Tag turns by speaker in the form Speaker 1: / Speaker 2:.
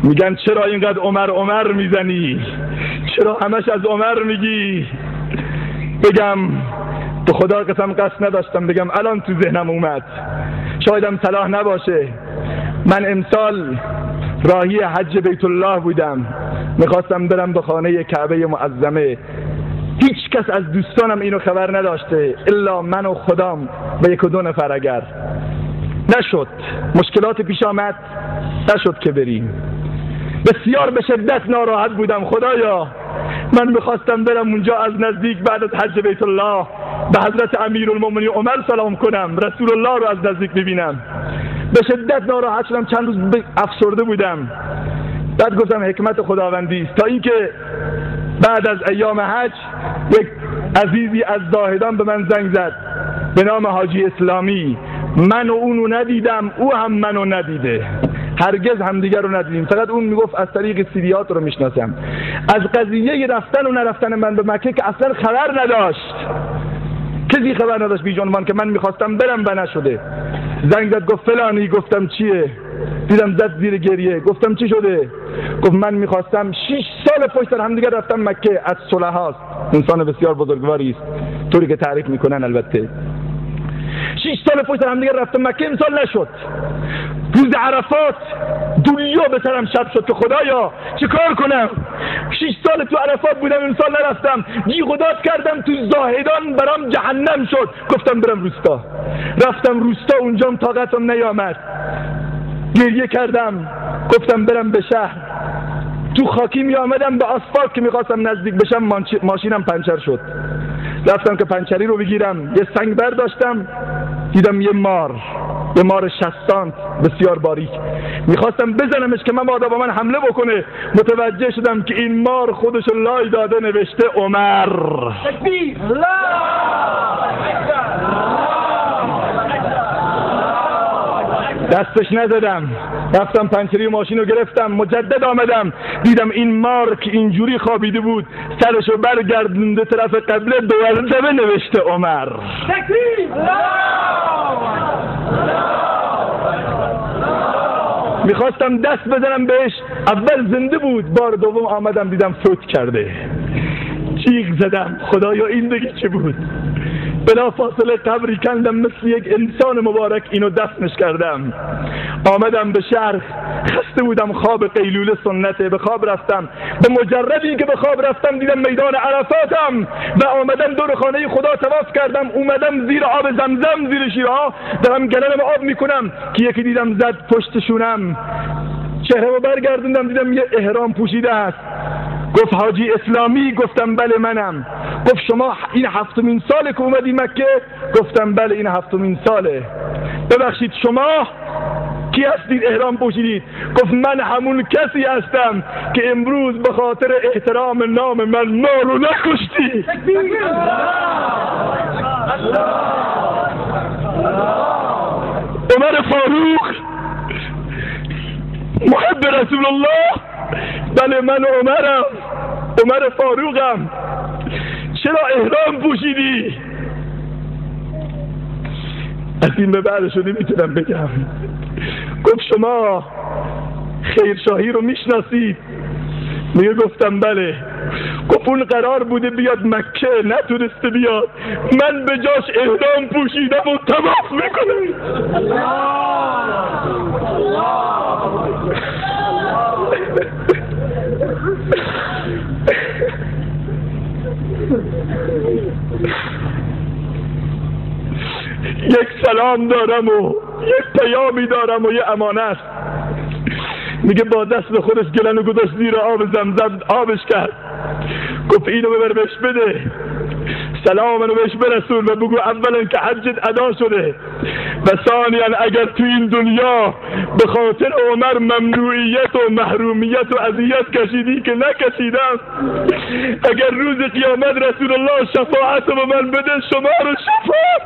Speaker 1: میگن چرا اینقدر عمر میزنی؟ چرا همش از عمر میگی؟ بگم به خدا قسم قصد نداشتم بگم، الان تو ذهنم اومد، شایدم صلاح نباشه. من امسال راهی حج بیت الله بودم، میخواستم برم به خانه کعبه معظمه. هیچ کس از دوستانم اینو خبر نداشته الا من و خدام و یک و دو نفر. اگر نشد، مشکلات پیش آمد، نشد که بریم. بسیار به شدت ناراحت بودم. خدایا من میخواستم برم اونجا از نزدیک بعد از حج بیت الله به حضرت امیرالمومنین عمر سلام کنم، رسول الله رو از نزدیک ببینم. به شدت ناراحت شدم، چند روز افسرده بودم. بعد گفتم حکمت خداوندی است. تا اینکه بعد از ایام حج یک عزیزی از زاهدان به من زنگ زد به نام حاجی اسلامی. من و اونو ندیدم، او هم منو ندیده، هرگز همدیگر رو ندیدیم. فقط اون میگفت از طریق سیدیات رو میشناسم. از قضیه رفتن و نرفتن من به مکه که اصلا خبر نداشت، کسی خبر نداشت بیش عنوان که من میخواستم برم و نشده. زنگ زد گفت فلانی. گفتم چیه؟ دیدم زد زیر گریه. گفتم چی شده؟ گفت من میخواستم 6 سال پشت سر همدیگر رفتم مکه. از صلحاست، انسان بسیار بزرگواری است طوری که تعریف میکنن. البته 6 سال پشت سر همدیگر رفتم مکه، امسال نشد. روز عرفات دنیا به سرم شب شد که خدایا چه کار کنم؟ 6 سال تو عرفات بودم، امسال نرفتم. جیغ و داد کردم تو زاهدان، برام جهنم شد. گفتم برم روستا. رفتم روستا، اونجام طاقتم نیامد، گریه کردم. گفتم برم به شهر. تو خاکی می آمدم به آسفالت که میخواستم نزدیک بشم، ماشینم پنچر شد. رفتم که پنچری رو بگیرم، یه سنگ برداشتم، دیدم یه مار 60 سانت بسیار باریک. میخواستم بزنمش که مبادا با من حمله بکنه. متوجه شدم که این مار خودش لای داده، نوشته عمر. تکبیر! دستش نزدم، رفتم پنچری ماشین رو گرفتم، مجدد آمدم، دیدم این مار که اینجوری خوابیده بود سرشو برگردونده طرف قبله، دوازده نوشته عمر. تکبیر! میخواستم دست بزنم بهش، اول زنده بود، بار دوم آمدم دیدم فوت کرده. جیغ زدم خدایا این دیگه چه بود؟ بلا فاصله قبری کندم، مثل یک انسان مبارک اینو دفنش کردم. آمدم به شهر، خسته بودم، خواب قیلوله سنته. به خواب رفتم، به مجردی که به خواب رفتم دیدم میدان عرفاتم و آمدم دور خانه خدا طواف کردم. اومدم زیر آب زمزم، زیر شیرها دارم گلنم آب میکنم که یکی دیدم زد پشت شونم. چهره رو برگردوندم، دیدم یه احرام پوشیده است. گفت حاجی اسلامی؟ گفتم بله منم. گفت شما این 7مین ساله که اومدی مکه؟ گفتم بله این 7مین ساله. ببخشید شما کی هستید احرام پوشیدید؟ گفت من همون کسی هستم که امروز به خاطر احترام نام من ما رو نکشتی. عمر فاروق محب رسول الله. بله من عمرم، عمر فاروقم. چرا احرام پوشیدی؟ از این به بعدشو نمیتونم بگم. گفت شما خیرشاهی رو میشناسید؟ میگه گفتم بله. گفت اون قرار بوده بیاد مکه، نتونسته بیاد، من به جاش احرام پوشیدم و طواف میکنم. یک سلام دارم و یک پیامی دارم و یه امانت. میگه با دست خودش گلنو گذاشت زیر آب زمزم، آبش کرد. گفت اینو ببر بهش بده، سلامنو بهش برسون و بگو اولا که حجت ادا شده و ثانیا اگر تو این دنیا به خاطر عمر ممنوعیت و محرومیت و اذیت کشیدی که نکشیدم، اگر روز قیامت رسول الله شفاعت به من بده، شما رو شفاعت